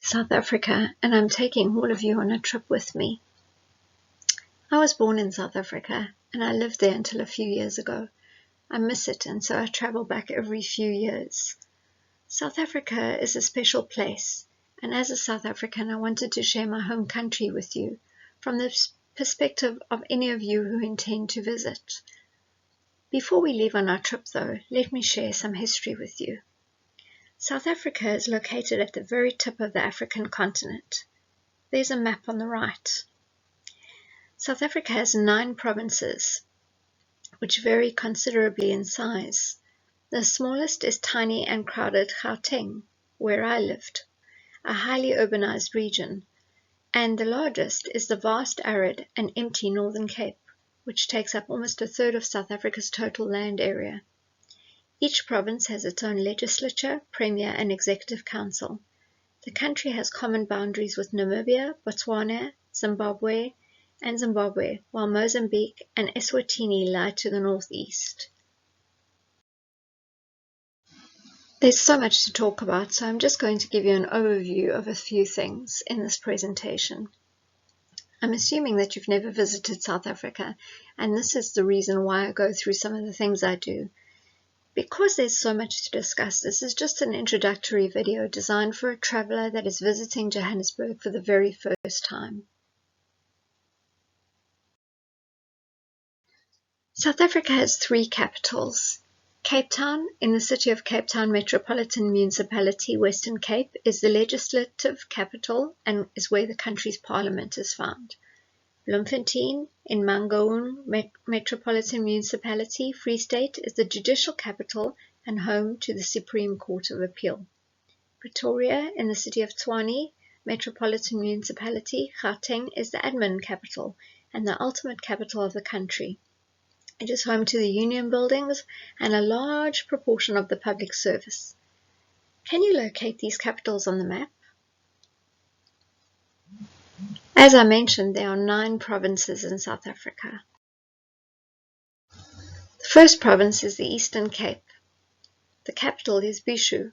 South Africa, and I'm taking all of you on a trip with me. I was born in South Africa, and I lived there until a few years ago. I miss it, and so I travel back every few years. South Africa is a special place, and as a South African, I wanted to share my home country with you from the perspective of any of you who intend to visit. Before we leave on our trip, though, let me share some history with you. South Africa is located at the very tip of the African continent. There's a map on the right. South Africa has 9 provinces, which vary considerably in size. The smallest is tiny and crowded Gauteng, where I lived, a highly urbanized region, and the largest is the vast arid and empty Northern Cape, which takes up almost a third of South Africa's total land area. Each province has its own legislature, premier and executive council. The country has common boundaries with Namibia, Botswana, Zimbabwe, while Mozambique and Eswatini lie to the northeast. There's so much to talk about, so I'm just going to give you an overview of a few things in this presentation. I'm assuming that you've never visited South Africa, and this is the reason why I go through some of the things I do. Because there's so much to discuss, this is just an introductory video designed for a traveler that is visiting Johannesburg for the very first time. South Africa has 3 capitals. Cape Town, in the city of Cape Town Metropolitan Municipality, Western Cape, is the legislative capital and is where the country's parliament is found. Bloemfontein, in Mangaung Metropolitan Municipality, Free State, is the judicial capital and home to the Supreme Court of Appeal. Pretoria, in the city of Tshwane Metropolitan Municipality, Gauteng, is the admin capital and the ultimate capital of the country. It is home to the union buildings and a large proportion of the public service. Can you locate these capitals on the map? As I mentioned, there are 9 provinces in South Africa. The first province is the Eastern Cape. The capital is Bishu.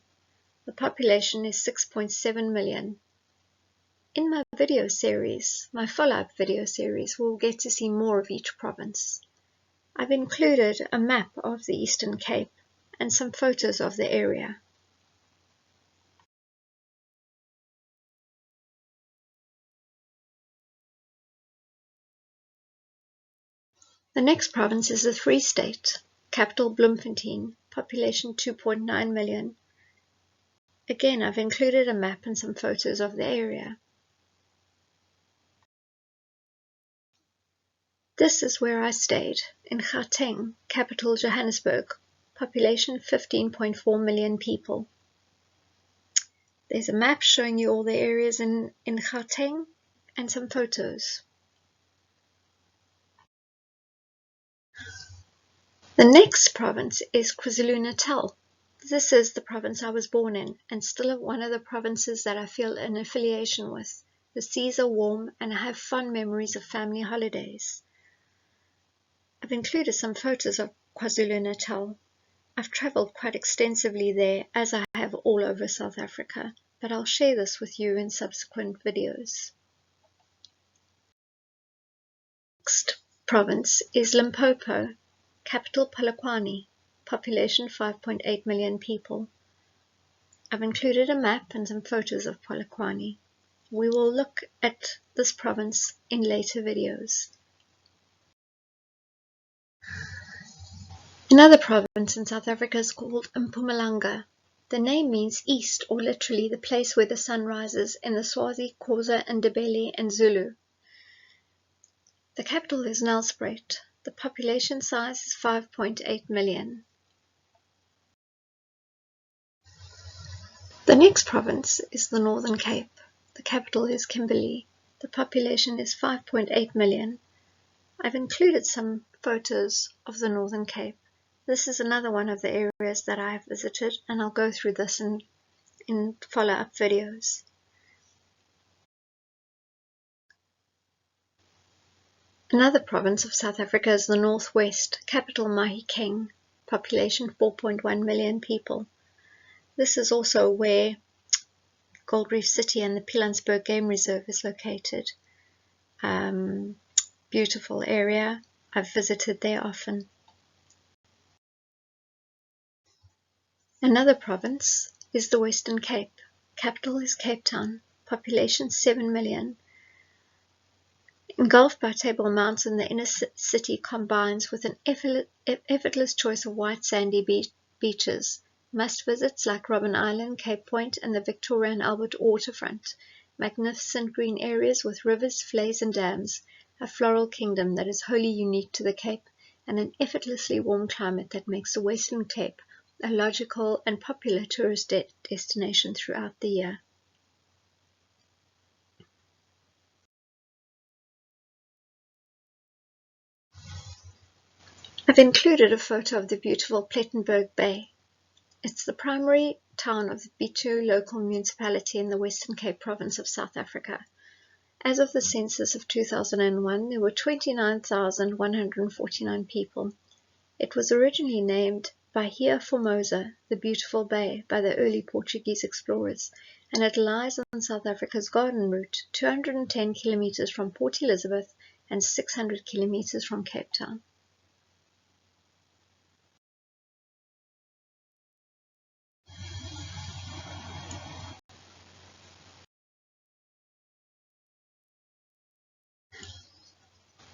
The population is 6.7 million. In my video series, my follow-up video series, we'll get to see more of each province. I've included a map of the Eastern Cape and some photos of the area. The next province is the Free State, capital Bloemfontein, population 2.9 million. Again, I've included a map and some photos of the area. This is where I stayed, in Gauteng, capital Johannesburg, population 15.4 million people. There's a map showing you all the areas in Gauteng and some photos. The next province is KwaZulu-Natal. This is the province I was born in, and still one of the provinces that I feel an affiliation with. The seas are warm, and I have fond memories of family holidays. I've included some photos of KwaZulu-Natal. I've travelled quite extensively there, as I have all over South Africa, but I'll share this with you in subsequent videos. Next province is Limpopo, capital Polokwane, population 5.8 million people. I've included a map and some photos of Polokwane. We will look at this province in later videos. Another province in South Africa is called Mpumalanga. The name means east, or literally the place where the sun rises in the Swazi, Xhosa, Ndebele and Zulu. The capital is Nelspruit. The population size is 5.8 million. The next province is the Northern Cape. The capital is Kimberley. The population is 5.8 million. I've included some photos of the Northern Cape. This is another one of the areas that I have visited, and I'll go through this in follow-up videos. Another province of South Africa is the Northwest, capital Mahikeng, population 4.1 million people. This is also where Gold Reef City and the Pilanesberg Game Reserve is located. Beautiful area. I've visited there often. Another province is the Western Cape. Capital is Cape Town. Population 7 million. Engulfed by Table Mountain, the inner city combines with an effortless choice of white sandy beaches. Must-visits like Robben Island, Cape Point, and the Victoria and Albert waterfront. Magnificent green areas with rivers, flays, and dams. A floral kingdom that is wholly unique to the Cape, and an effortlessly warm climate that makes the Western Cape a logical and popular tourist destination throughout the year. I've included a photo of the beautiful Plettenberg Bay. It's the primary town of the Bitu local municipality in the Western Cape province of South Africa. As of the census of 2001, there were 29,149 people. It was originally named Bahia Formosa, the Beautiful Bay, by the early Portuguese explorers, and it lies on South Africa's Garden Route, 210 kilometers from Port Elizabeth and 600 kilometers from Cape Town.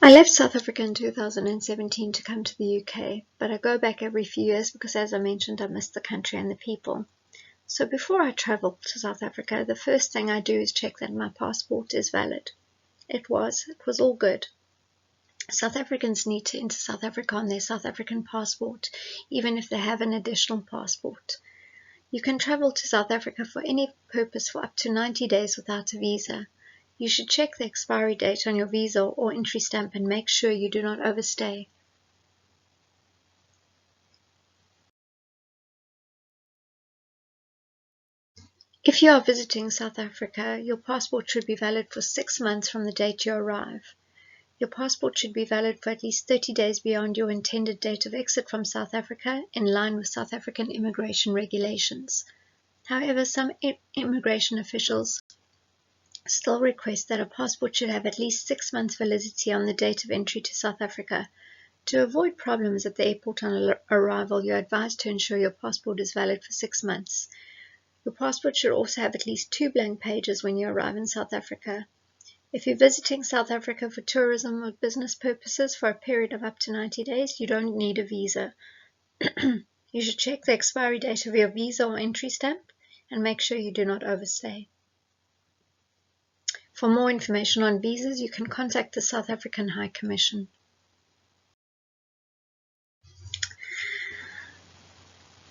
I left South Africa in 2017 to come to the UK, but I go back every few years because, as I mentioned, I miss the country and the people. So before I travel to South Africa, the first thing I do is check that my passport is valid. It was all good. South Africans need to enter South Africa on their South African passport, even if they have an additional passport. You can travel to South Africa for any purpose for up to 90 days without a visa. You should check the expiry date on your visa or entry stamp and make sure you do not overstay. If you are visiting South Africa, your passport should be valid for 6 months from the date you arrive. Your passport should be valid for at least 30 days beyond your intended date of exit from South Africa, in line with South African immigration regulations. However, some immigration officials still request that a passport should have at least 6 months validity on the date of entry to South Africa. To avoid problems at the airport on arrival, you're advised to ensure your passport is valid for 6 months. Your passport should also have at least 2 blank pages when you arrive in South Africa. If you're visiting South Africa for tourism or business purposes for a period of up to 90 days, you don't need a visa. You should check the expiry date of your visa or entry stamp and make sure you do not overstay. For more information on visas, you can contact the South African High Commission.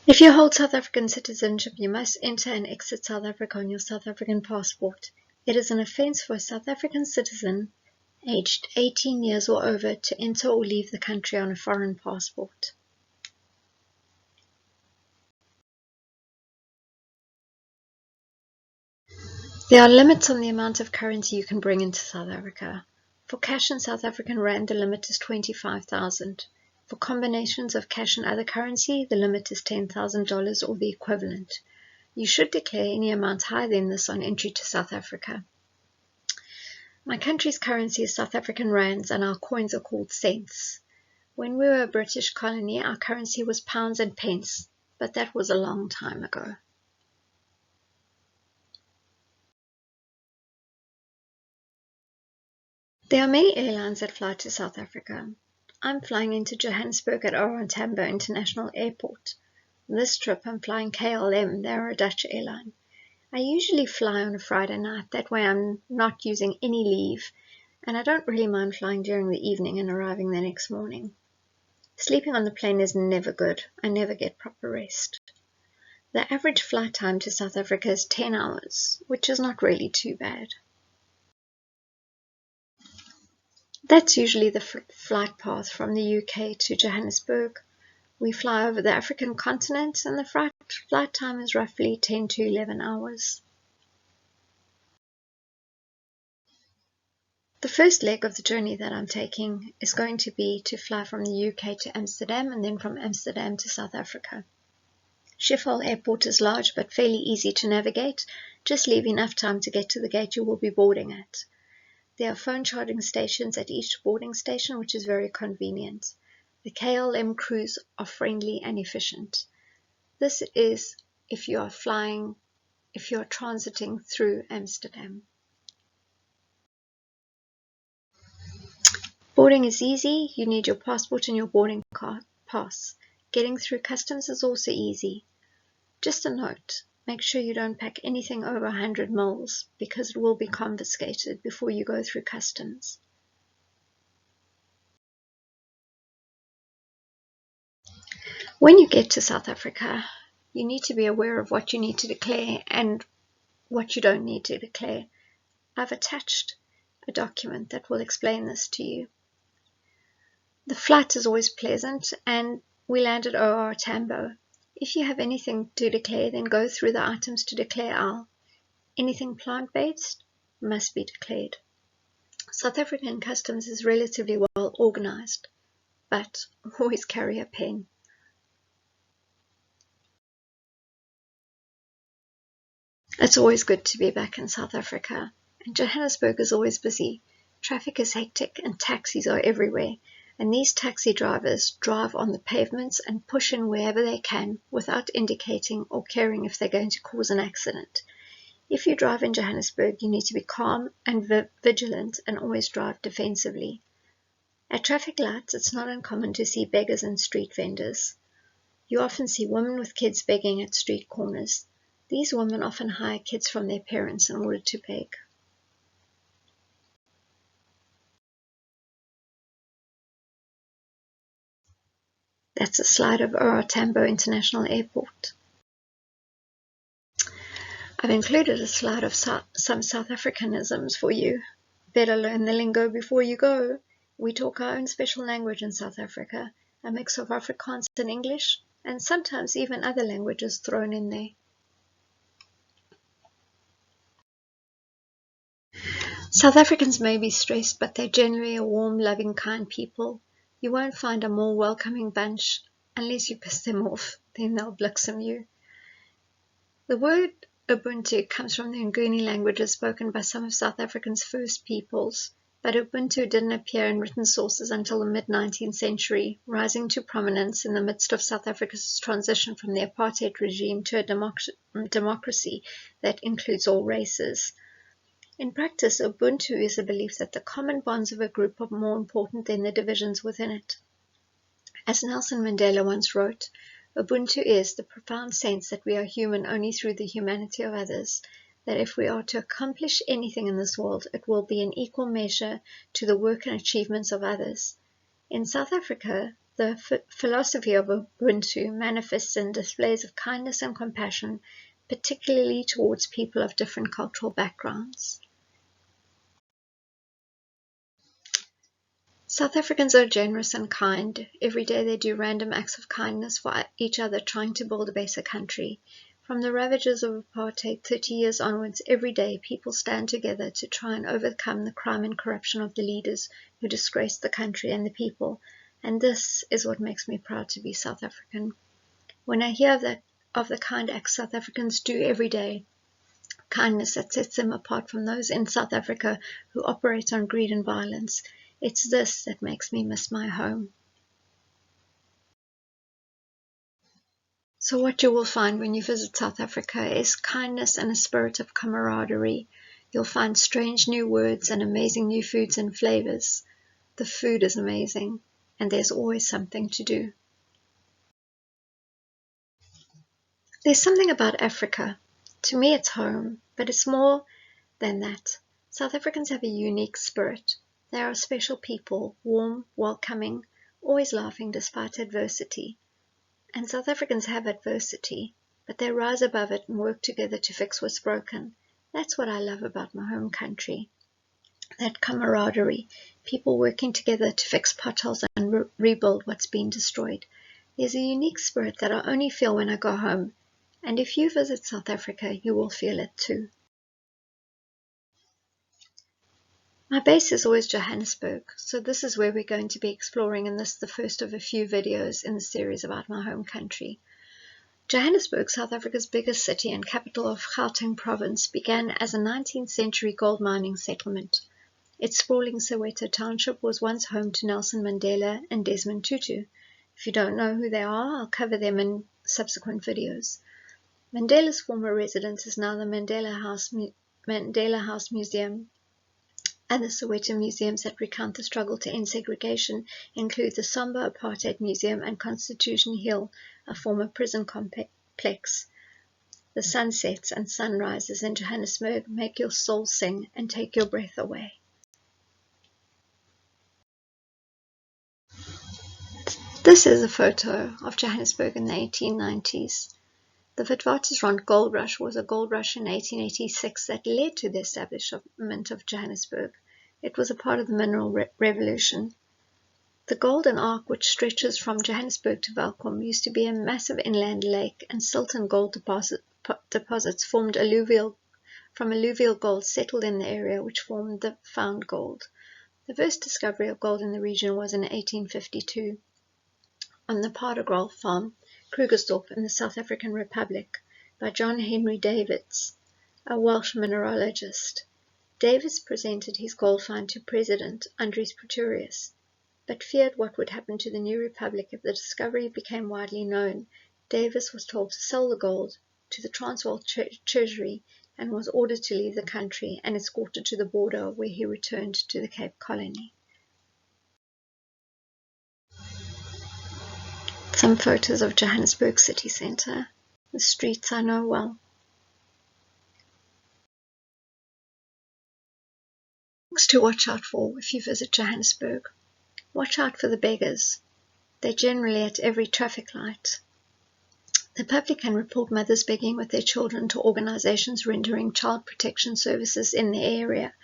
If you hold South African citizenship, you must enter and exit South Africa on your South African passport. It is an offence for a South African citizen aged 18 years or over to enter or leave the country on a foreign passport. There are limits on the amount of currency you can bring into South Africa. For cash in South African Rand, the limit is 25,000. For combinations of cash and other currency, the limit is $10,000 or the equivalent. You should declare any amount higher than this on entry to South Africa. My country's currency is South African Rands and our coins are called cents. When we were a British colony, our currency was pounds and pence, but that was a long time ago. There are many airlines that fly to South Africa. I'm flying into Johannesburg at OR Tambo International Airport. This trip I'm flying KLM, they're a Dutch airline. I usually fly on a Friday night, that way I'm not using any leave, and I don't really mind flying during the evening and arriving the next morning. Sleeping on the plane is never good. I never get proper rest. The average flight time to South Africa is 10 hours, which is not really too bad. That's usually the flight path from the UK to Johannesburg. We fly over the African continent and the flight time is roughly 10 to 11 hours. The first leg of the journey that I'm taking is going to be to fly from the UK to Amsterdam and then from Amsterdam to South Africa. Schiphol Airport is large but fairly easy to navigate. Just leave enough time to get to the gate you will be boarding at. There are phone charging stations at each boarding station, which is very convenient. The KLM crews are friendly and efficient. This is if you are transiting through Amsterdam. Boarding is easy. You need your passport and your boarding pass. Getting through customs is also easy. Just a note, make sure you don't pack anything over 100 mils because it will be confiscated before you go through customs. When you get to South Africa, you need to be aware of what you need to declare and what you don't need to declare. I've attached a document that will explain this to you. The flight is always pleasant and we landed OR Tambo. If you have anything to declare, then go through the items to declare aisle. Anything plant-based must be declared. South African customs is relatively well organized, but always carry a pen. It's always good to be back in South Africa, and Johannesburg is always busy. Traffic is hectic and taxis are everywhere, and these taxi drivers drive on the pavements and push in wherever they can without indicating or caring if they're going to cause an accident. If you drive in Johannesburg, you need to be calm and vigilant and always drive defensively. At traffic lights, it's not uncommon to see beggars and street vendors. You often see women with kids begging at street corners. These women often hire kids from their parents in order to beg. That's a slide of OR Tambo International Airport. I've included a slide of some South Africanisms for you. Better learn the lingo before you go. We talk our own special language in South Africa, a mix of Afrikaans and English, and sometimes even other languages thrown in there. South Africans may be stressed, but they're generally a warm, loving, kind people. You won't find a more welcoming bunch unless you piss them off, then they'll bliksem you. The word Ubuntu comes from the Nguni languages spoken by some of South Africa's first peoples, but Ubuntu didn't appear in written sources until the mid-19th century, rising to prominence in the midst of South Africa's transition from the apartheid regime to a democracy that includes all races. In practice, Ubuntu is the belief that the common bonds of a group are more important than the divisions within it. As Nelson Mandela once wrote, Ubuntu is the profound sense that we are human only through the humanity of others, that if we are to accomplish anything in this world, it will be in equal measure to the work and achievements of others. In South Africa, the philosophy of Ubuntu manifests in displays of kindness and compassion, particularly towards people of different cultural backgrounds. South Africans are generous and kind. Every day they do random acts of kindness for each other, trying to build a better country. From the ravages of apartheid 30 years onwards, every day people stand together to try and overcome the crime and corruption of the leaders who disgraced the country and the people. And this is what makes me proud to be South African. When I hear of the kind acts South Africans do every day, kindness that sets them apart from those in South Africa who operate on greed and violence, it's this that makes me miss my home. So what you will find when you visit South Africa is kindness and a spirit of camaraderie. You'll find strange new words and amazing new foods and flavors. The food is amazing, and there's always something to do. There's something about Africa. To me it's home, but it's more than that. South Africans have a unique spirit. They are a special people, warm, welcoming, always laughing despite adversity. And South Africans have adversity, but they rise above it and work together to fix what's broken. That's what I love about my home country. That camaraderie, people working together to fix potholes and rebuild what's been destroyed. There's a unique spirit that I only feel when I go home. And if you visit South Africa, you will feel it too. My base is always Johannesburg, so this is where we're going to be exploring, and this is the first of a few videos in the series about my home country. Johannesburg, South Africa's biggest city and capital of Gauteng province, began as a 19th century gold mining settlement. Its sprawling Soweto township was once home to Nelson Mandela and Desmond Tutu. If you don't know who they are, I'll cover them in subsequent videos. Mandela's former residence is now the Mandela House Museum. Other Soweto museums that recount the struggle to end segregation include the Samba Apartheid Museum and Constitution Hill, a former prison complex. The sunsets and sunrises in Johannesburg make your soul sing and take your breath away. This is a photo of Johannesburg in the 1890s. The Witwatersrand gold rush was a gold rush in 1886 that led to the establishment of Johannesburg. It was a part of the mineral revolution. The Golden Arc, which stretches from Johannesburg to Welkom, used to be a massive inland lake, and silt and gold deposits formed from alluvial gold settled in the area, which formed the found gold. The first discovery of gold in the region was in 1852 on the Paardekraal farm, Krugersdorp, in the South African Republic, by John Henry Davids, a Welsh mineralogist. Davids presented his gold find to President Andries Pretorius, but feared what would happen to the new republic if the discovery became widely known. Davids was told to sell the gold to the Transvaal Treasury and was ordered to leave the country and escorted to the border, where he returned to the Cape Colony. Some photos of Johannesburg city centre. The streets I know well. Things to watch out for if you visit Johannesburg. Watch out for the beggars. They're generally at every traffic light. The public can report mothers begging with their children to organisations rendering child protection services in the area.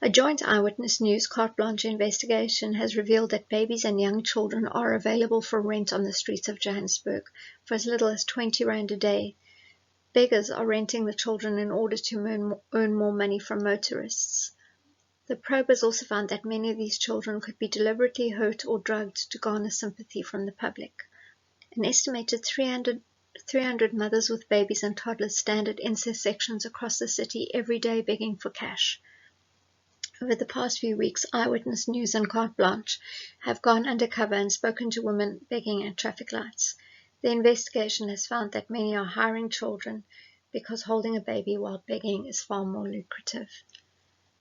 A joint Eyewitness News carte blanche investigation has revealed that babies and young children are available for rent on the streets of Johannesburg for as little as 20 Rand a day. Beggars are renting the children in order to earn more money from motorists. The probe has also found that many of these children could be deliberately hurt or drugged to garner sympathy from the public. An estimated 300 mothers with babies and toddlers stand at intersections across the city every day begging for cash. Over the past few weeks, Eyewitness News and Carte Blanche have gone undercover and spoken to women begging at traffic lights. The investigation has found that many are hiring children because holding a baby while begging is far more lucrative.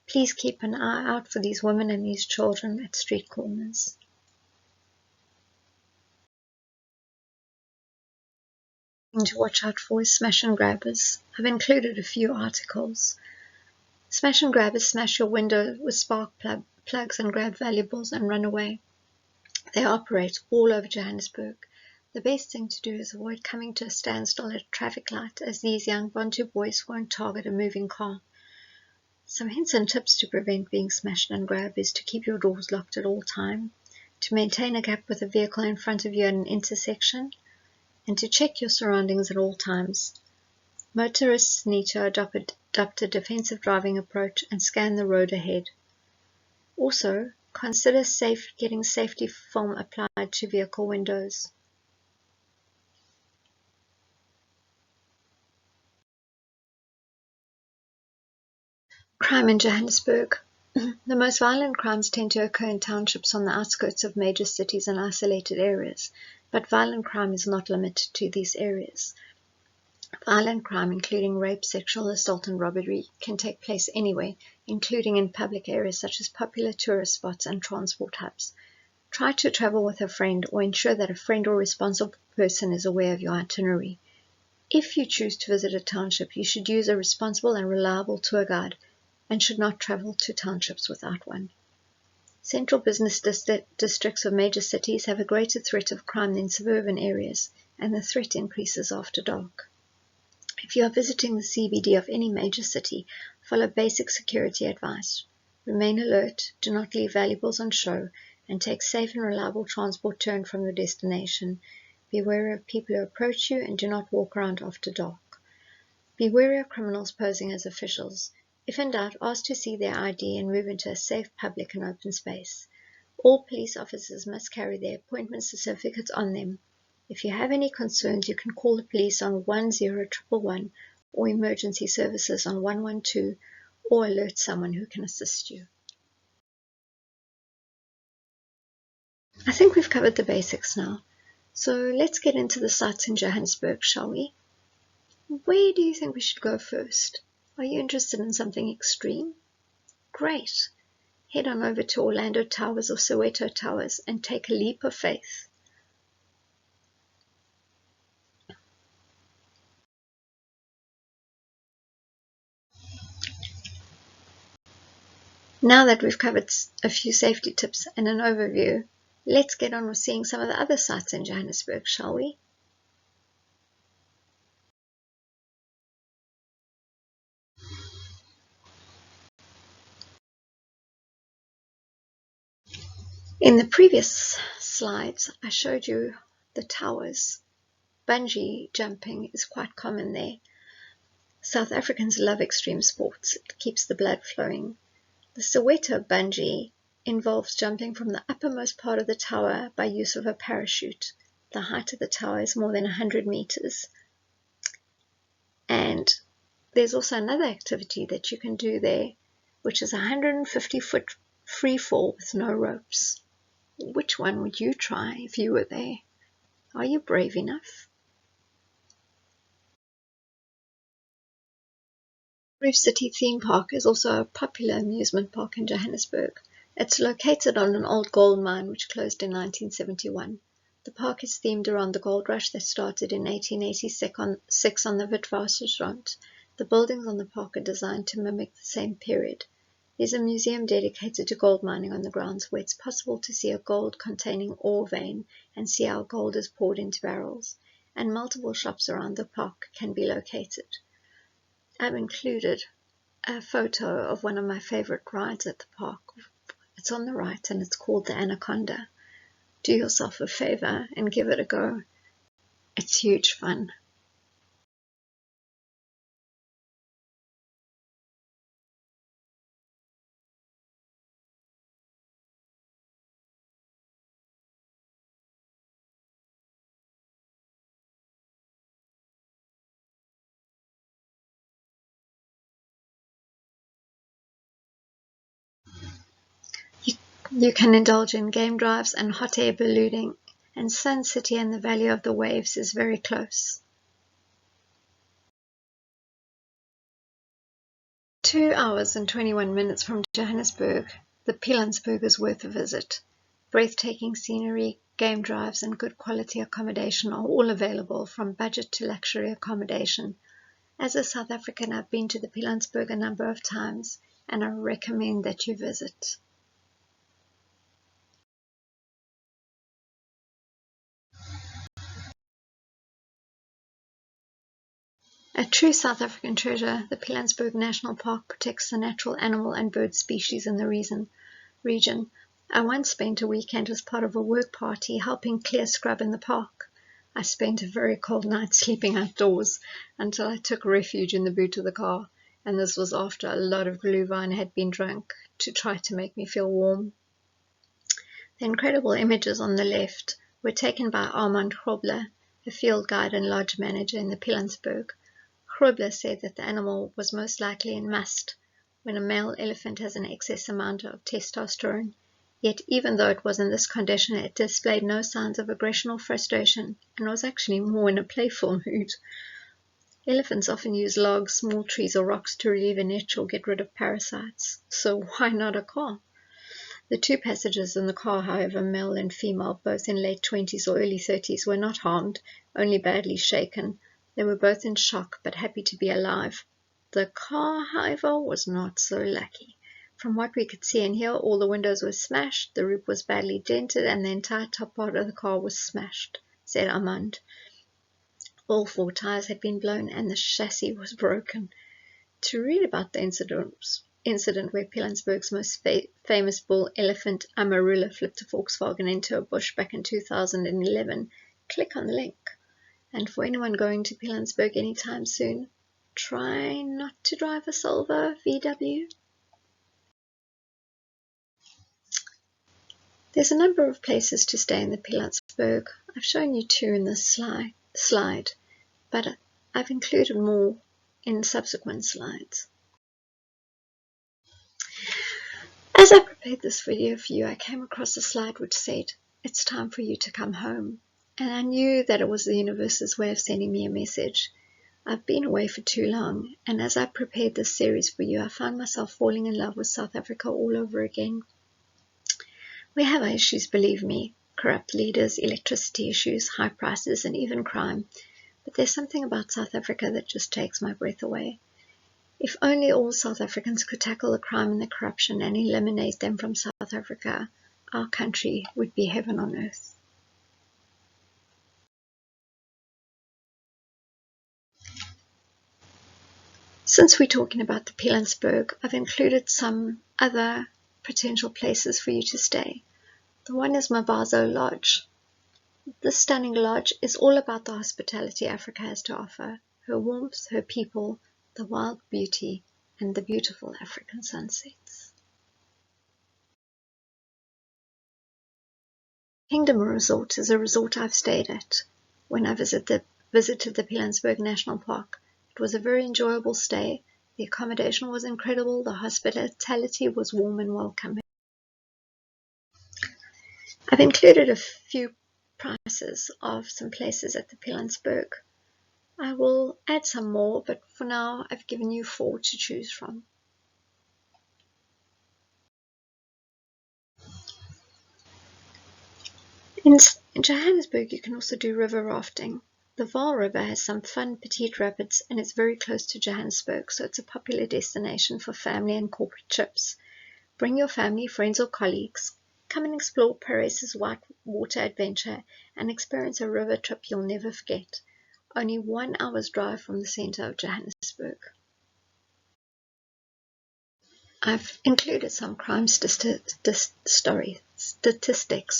Please keep an eye out for these women and these children at street corners. To watch out for is smash and grabbers. I've included a few articles. Smash and grabbers smash your window with spark plugs and grab valuables and run away. They operate all over Johannesburg. The best thing to do is avoid coming to a standstill at a traffic light, as these young Bantu boys won't target a moving car. Some hints and tips to prevent being smashed and grabbed is to keep your doors locked at all time, to maintain a gap with a vehicle in front of you at an intersection, and to check your surroundings at all times. Motorists need to adopt a defensive driving approach and scan the road ahead. Also, consider getting safety film applied to vehicle windows. Crime in Johannesburg. The most violent crimes tend to occur in townships on the outskirts of major cities and isolated areas, but violent crime is not limited to these areas. Violent crime, including rape, sexual assault, and robbery, can take place anywhere, including in public areas such as popular tourist spots and transport hubs. Try to travel with a friend or ensure that a friend or responsible person is aware of your itinerary. If you choose to visit a township, you should use a responsible and reliable tour guide and should not travel to townships without one. Central business districts of major cities have a greater threat of crime than suburban areas, and the threat increases after dark. If you are visiting the CBD of any major city, follow basic security advice. Remain alert, do not leave valuables on show, and take safe and reliable transport to and from your destination. Be wary of people who approach you and do not walk around after dark. Be wary of criminals posing as officials. If in doubt, ask to see their ID and move into a safe public and open space. All police officers must carry their appointment certificates on them. If you have any concerns, you can call the police on 10111 or emergency services on 112 or alert someone who can assist you. I think we've covered the basics now, so let's get into the sights in Johannesburg, shall we? Where do you think we should go first? Are you interested in something extreme? Great! Head on over to Orlando Towers or Soweto Towers and take a leap of faith. Now that we've covered a few safety tips and an overview, let's get on with seeing some of the other sights in Johannesburg, shall we? In the previous slides, I showed you the towers. Bungee jumping is quite common there. South Africans love extreme sports. It keeps the blood flowing. The Soweto bungee involves jumping from the uppermost part of the tower by use of a parachute. The height of the tower is more than 100 meters. And there's also another activity that you can do there, which is a 150-foot free fall with no ropes. Which one would you try if you were there? Are you brave enough? Reef City Theme Park is also a popular amusement park in Johannesburg. It's located on an old gold mine which closed in 1971. The park is themed around the gold rush that started in 1886 on the Witwatersrand. The buildings on the park are designed to mimic the same period. There's a museum dedicated to gold mining on the grounds where it's possible to see a gold-containing ore vein and see how gold is poured into barrels, and multiple shops around the park can be located. I've included a photo of one of my favorite rides at the park. It's on the right and it's called the Anaconda. Do yourself a favor and give it a go. It's huge fun. You can indulge in game drives and hot air ballooning, and Sun City and the Valley of the Waves is very close. 2 hours and 21 minutes from Johannesburg, the Pilanesberg is worth a visit. Breathtaking scenery, game drives and good quality accommodation are all available, from budget to luxury accommodation. As a South African, I've been to the Pilanesberg a number of times and I recommend that you visit. A true South African treasure, the Pilanesberg National Park protects the natural animal and bird species in the region. I once spent a weekend as part of a work party helping clear scrub in the park. I spent a very cold night sleeping outdoors until I took refuge in the boot of the car, and this was after a lot of glühwein had been drunk to try to make me feel warm. The incredible images on the left were taken by Armand Grobler, a field guide and lodge manager in the Pilanesberg. Grobler said that the animal was most likely in must when a male elephant has an excess amount of testosterone. Yet even though it was in this condition, it displayed no signs of aggression or frustration and was actually more in a playful mood. Elephants often use logs, small trees or rocks to relieve an itch or get rid of parasites. So why not a car? The two passengers in the car, however, male and female, both in late 20s or early 30s, were not harmed, only badly shaken. They were both in shock, but happy to be alive. The car, however, was not so lucky. From what we could see and hear, all the windows were smashed, the roof was badly dented, and the entire top part of the car was smashed, said Armand. All 4 tires had been blown, and the chassis was broken. To read about the incident where Pilanesberg's most famous bull elephant, Amarula, flipped a Volkswagen into a bush back in 2011, click on the link. And for anyone going to Pilanesberg anytime soon, try not to drive a silver VW. There's a number of places to stay in the Pilanesberg. I've shown you 2 in this slide, but I've included more in subsequent slides. As I prepared this video for you, I came across a slide which said, "It's time for you to come home." And I knew that it was the universe's way of sending me a message. I've been away for too long, and as I prepared this series for you, I found myself falling in love with South Africa all over again. We have our issues, believe me: corrupt leaders, electricity issues, high prices, and even crime. But there's something about South Africa that just takes my breath away. If only all South Africans could tackle the crime and the corruption and eliminate them from South Africa, our country would be heaven on earth. Since we're talking about the Pilanesberg, I've included some other potential places for you to stay. The one is Mabazo Lodge. This stunning lodge is all about the hospitality Africa has to offer: her warmth, her people, the wild beauty, and the beautiful African sunsets. Kingdom Resort is a resort I've stayed at when I visited the Pilanesberg National Park. It was a very enjoyable stay. The accommodation was incredible. The hospitality was warm and welcoming. I've included a few prices of some places at the Pilanesberg. I will add some more, but for now I've given you 4 to choose from. In Johannesburg, you can also do river rafting. The Vaal River has some fun petite rapids, and it's very close to Johannesburg, so it's a popular destination for family and corporate trips. Bring your family, friends, or colleagues. Come and explore Paris's whitewater adventure and experience a river trip you'll never forget. Only 1 hour's drive from the center of Johannesburg. I've included some crime statistics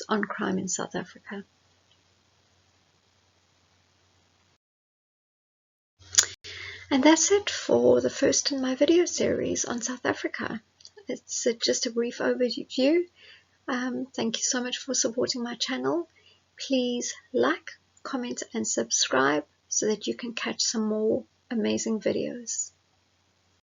on crime in South Africa. And that's it for the first in my video series on South Africa. It's just a brief overview. Thank you so much for supporting my channel. Please like, comment, and subscribe so that you can catch some more amazing videos.